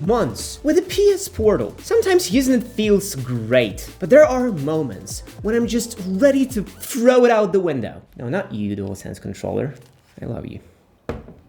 months. With the PS Portal, sometimes using it feels great, but there are moments when I'm just ready to throw it out the window. No, not you, DualSense controller. I love you.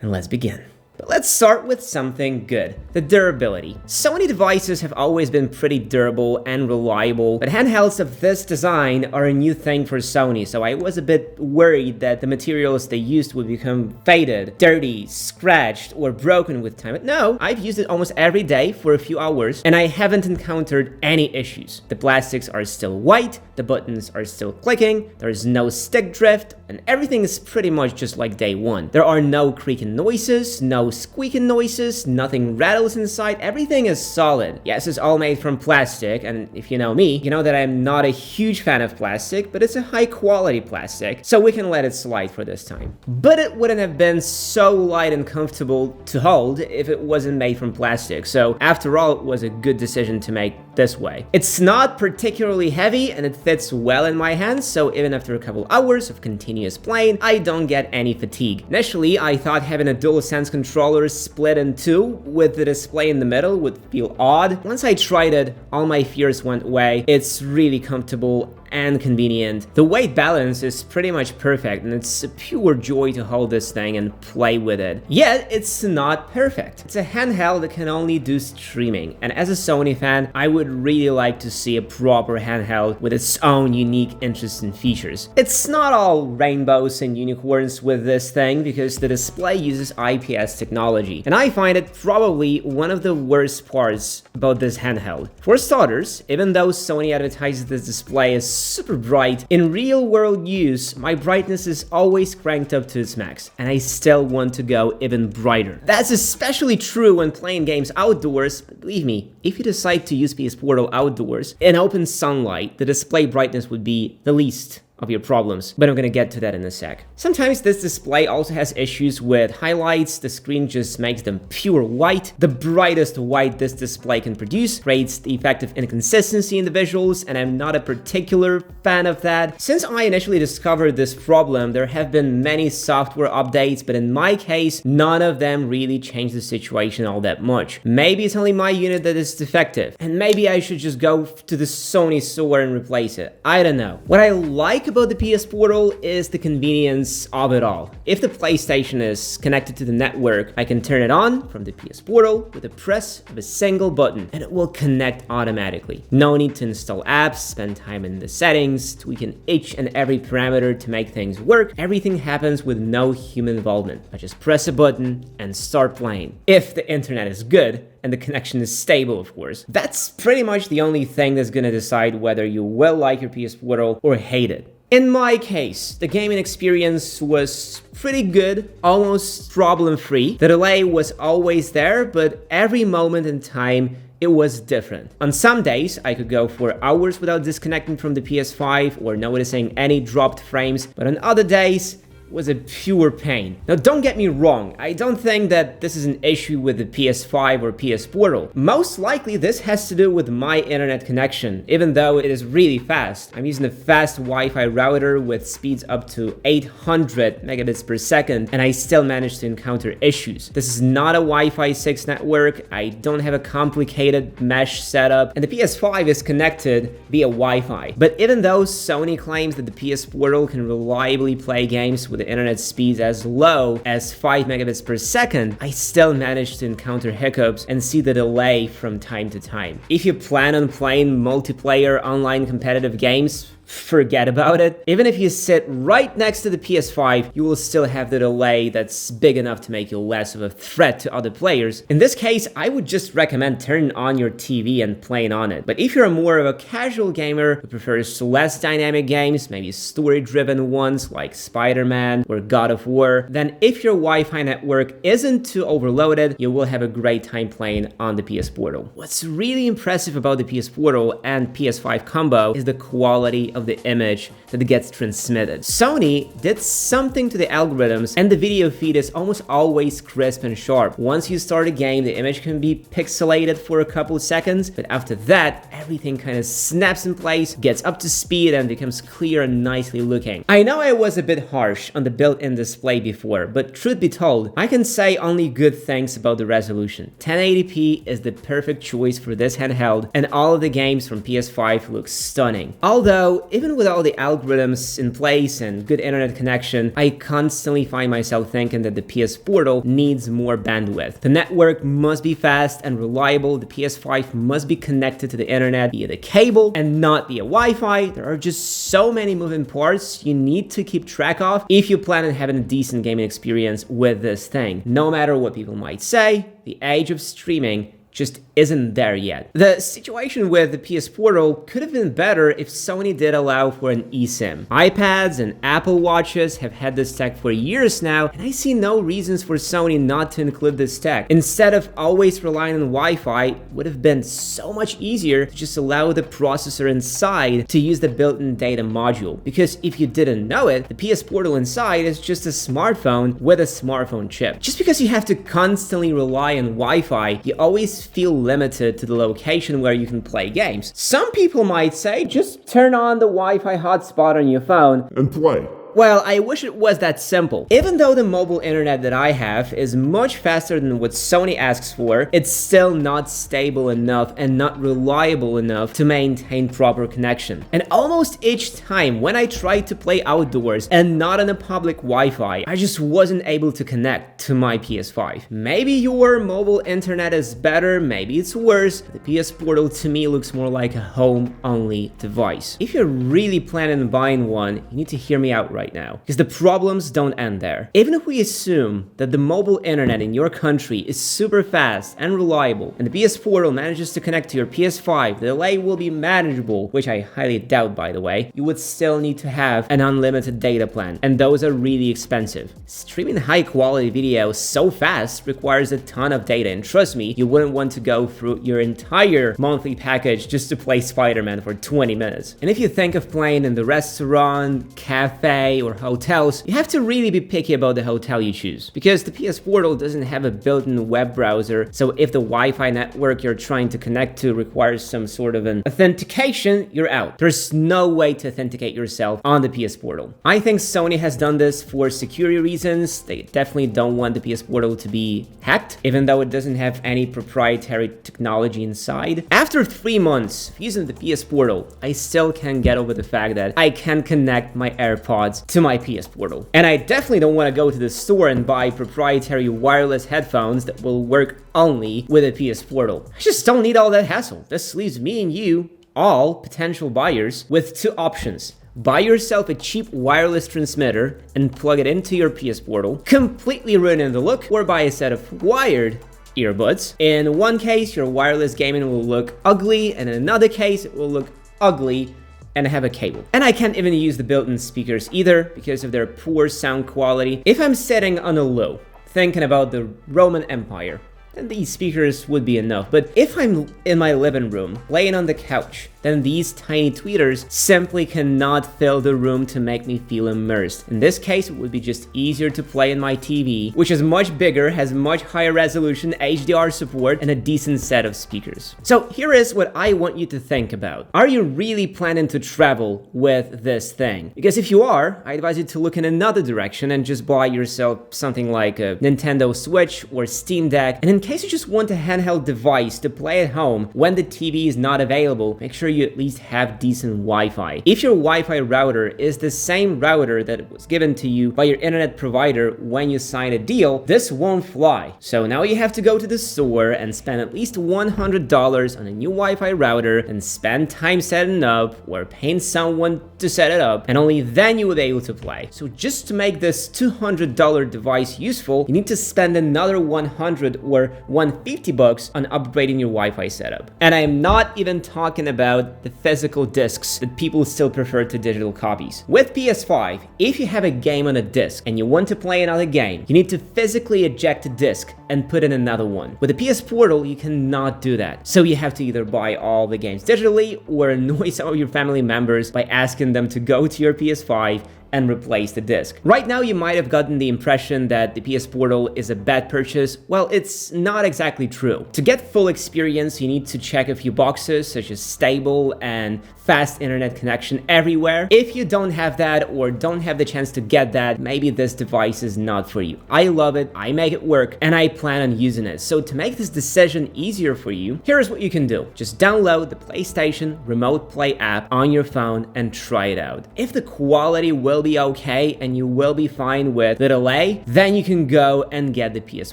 And let's begin. But let's start with something good, the durability. Sony devices have always been pretty durable and reliable, but handhelds of this design are a new thing for Sony, so I was a bit worried that the materials they used would become faded, dirty, scratched, or broken with time. But no, I've used it almost every day for a few hours, and I haven't encountered any issues. The plastics are still white, the buttons are still clicking, there is no stick drift, and everything is pretty much just like day one. There are no creaking noises, no squeaking noises, nothing rattles inside, everything is solid. Yes, it's all made from plastic, and if you know me, you know that I'm not a huge fan of plastic, but it's a high quality plastic, so we can let it slide for this time. But it wouldn't have been so light and comfortable to hold if it wasn't made from plastic, so after all, it was a good decision to make this way. It's not particularly heavy, and it fits well in my hands, so even after a couple hours of continuous playing, I don't get any fatigue. Initially, I thought having a DualSense controller split in two with the display in the middle would feel odd. Once I tried it, all my fears went away. It's really comfortable and convenient. The weight balance is pretty much perfect, and it's a pure joy to hold this thing and play with it. Yet, it's not perfect. It's a handheld that can only do streaming, and as a Sony fan, I would really like to see a proper handheld with its own unique interests and features. It's not all rainbows and unicorns with this thing, because the display uses IPS technology, and I find it probably one of the worst parts about this handheld. For starters, even though Sony advertises this display as super bright, in real-world use, my brightness is always cranked up to its max, and I still want to go even brighter. That's especially true when playing games outdoors, but believe me, if you decide to use PS Portal outdoors, in open sunlight, the display brightness would be the least of your problems, but I'm gonna get to that in a sec. Sometimes this display also has issues with highlights. The screen just makes them pure white. The brightest white this display can produce creates the effect of inconsistency in the visuals, and I'm not a particular fan of that. Since I initially discovered this problem, there have been many software updates, but in my case, none of them really changed the situation all that much. Maybe it's only my unit that is defective, and maybe I should just go to the Sony store and replace it. I don't know. What I like about the PS Portal is the convenience of it all. If the PlayStation is connected to the network, I can turn it on from the PS Portal with the press of a single button, and it will connect automatically. No need to install apps, spend time in the settings, tweaking each and every parameter to make things work. Everything happens with no human involvement. I just press a button and start playing. If the internet is good, and the connection is stable, of course. That's pretty much the only thing that's gonna decide whether you will like your PS Portal or hate it. In my case, the gaming experience was pretty good, almost problem-free. The delay was always there, but every moment in time, it was different. On some days, I could go for hours without disconnecting from the PS5 or noticing any dropped frames, but on other days, was a pure pain. Now don't get me wrong, I don't think that this is an issue with the PS5 or PS Portal. Most likely this has to do with my internet connection, even though it is really fast. I'm using a fast Wi-Fi router with speeds up to 800 megabits per second, and I still manage to encounter issues. This is not a Wi-Fi 6 network, I don't have a complicated mesh setup, and the PS5 is connected via Wi-Fi. But even though Sony claims that the PS Portal can reliably play games with the internet speeds as low as 5 megabits per second, I still manage to encounter hiccups and see the delay from time to time. If you plan on playing multiplayer online competitive games, forget about it. Even if you sit right next to the PS5, you will still have the delay that's big enough to make you less of a threat to other players. In this case, I would just recommend turning on your TV and playing on it. But if you're more of a casual gamer who prefers less dynamic games, maybe story-driven ones like Spider-Man or God of War, then if your Wi-Fi network isn't too overloaded, you will have a great time playing on the PS Portal. What's really impressive about the PS Portal and PS5 combo is the quality of of the image that gets transmitted. Sony did something to the algorithms, and the video feed is almost always crisp and sharp. Once you start a game, the image can be pixelated for a couple of seconds, but after that, everything kind of snaps in place, gets up to speed, and becomes clear and nicely looking. I know I was a bit harsh on the built-in display before, but truth be told, I can say only good things about the resolution. 1080p is the perfect choice for this handheld, and all of the games from PS5 look stunning. Although, even with all the algorithms in place and good internet connection, I constantly find myself thinking that the PS Portal needs more bandwidth. The network must be fast and reliable, the PS5 must be connected to the internet via the cable and not via Wi-Fi. There are just so many moving parts you need to keep track of if you plan on having a decent gaming experience with this thing. No matter what people might say, the age of streaming just isn't there yet. The situation with the PS Portal could have been better if Sony did allow for an eSIM. iPads and Apple Watches have had this tech for years now, and I see no reasons for Sony not to include this tech. Instead of always relying on Wi-Fi, it would have been so much easier to just allow the processor inside to use the built-in data module. Because if you didn't know it, the PS Portal inside is just a smartphone with a smartphone chip. Just because you have to constantly rely on Wi-Fi, you always feel limited to the location where you can play games. Some people might say, just turn on the Wi-Fi hotspot on your phone and play. Well, I wish it was that simple. Even though the mobile internet that I have is much faster than what Sony asks for, it's still not stable enough and not reliable enough to maintain proper connection. And almost each time when I tried to play outdoors and not on a public Wi-Fi, I just wasn't able to connect to my PS5. Maybe your mobile internet is better, maybe it's worse. The PS Portal to me looks more like a home-only device. If you're really planning on buying one, you need to hear me out right now, because the problems don't end there. Even if we assume that the mobile internet in your country is super fast and reliable, and the PS Portal manages to connect to your PS5, the delay will be manageable, which I highly doubt by the way, you would still need to have an unlimited data plan, and those are really expensive. Streaming high quality video so fast requires a ton of data, and trust me, you wouldn't want to go through your entire monthly package just to play Spider-Man for 20 minutes. And if you think of playing in the restaurant, cafe, or hotels, you have to really be picky about the hotel you choose, because the PS Portal doesn't have a built-in web browser, so if the Wi-Fi network you're trying to connect to requires some sort of an authentication, you're out. There's no way to authenticate yourself on the PS Portal. I think Sony has done this for security reasons. They definitely don't want the PS Portal to be hacked, even though it doesn't have any proprietary technology inside. After 3 months of using the PS Portal, I still can't get over the fact that I can't connect my AirPods to my PS Portal. And I definitely don't want to go to the store and buy proprietary wireless headphones that will work only with a PS Portal. I just don't need all that hassle. This leaves me and you, all potential buyers, with two options. Buy yourself a cheap wireless transmitter and plug it into your PS Portal, completely ruining the look, or buy a set of wired earbuds. In one case, your wireless gaming will look ugly, and in another case, it will look ugly and have a cable. And I can't even use the built-in speakers either because of their poor sound quality. If I'm sitting on a low, thinking about the Roman Empire, then these speakers would be enough. But if I'm in my living room, laying on the couch, then these tiny tweeters simply cannot fill the room to make me feel immersed. In this case, it would be just easier to play in my TV, which is much bigger, has much higher resolution, HDR support, and a decent set of speakers. So here is what I want you to think about. Are you really planning to travel with this thing? Because if you are, I advise you to look in another direction and just buy yourself something like a Nintendo Switch or Steam Deck. And in case you just want a handheld device to play at home when the TV is not available, make sure you at least have decent Wi-Fi. If your Wi-Fi router is the same router that was given to you by your internet provider when you sign a deal, this won't fly. So now you have to go to the store and spend at least $100 on a new Wi-Fi router and spend time setting up or paying someone to set it up, and only then you will be able to play. So just to make this $200 device useful, you need to spend another $100 or $150 on upgrading your Wi-Fi setup. And I am not even talking about about the physical discs that people still prefer to digital copies. With PS5, if you have a game on a disc and you want to play another game, you need to physically eject a disc and put in another one. With the PS Portal, you cannot do that. So you have to either buy all the games digitally or annoy some of your family members by asking them to go to your PS5 and replace the disc. Right now, you might have gotten the impression that the PS Portal is a bad purchase. Well, it's not exactly true. To get full experience, you need to check a few boxes, such as stable and fast internet connection everywhere. If you don't have that or don't have the chance to get that, maybe this device is not for you. I love it, I make it work, and I plan on using it. So to make this decision easier for you, here's what you can do. Just download the PlayStation Remote Play app on your phone and try it out. If the quality will be okay and you will be fine with the delay, then you can go and get the PS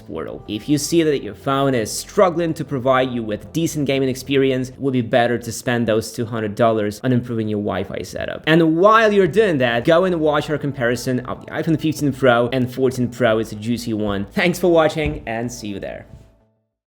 Portal. If you see that your phone is struggling to provide you with decent gaming experience, it would be better to spend those $200 on improving your Wi-Fi setup. And while you're doing that, go and watch our comparison of the iPhone 15 Pro and 14 Pro. It's a juicy one. Thanks for watching and see you there.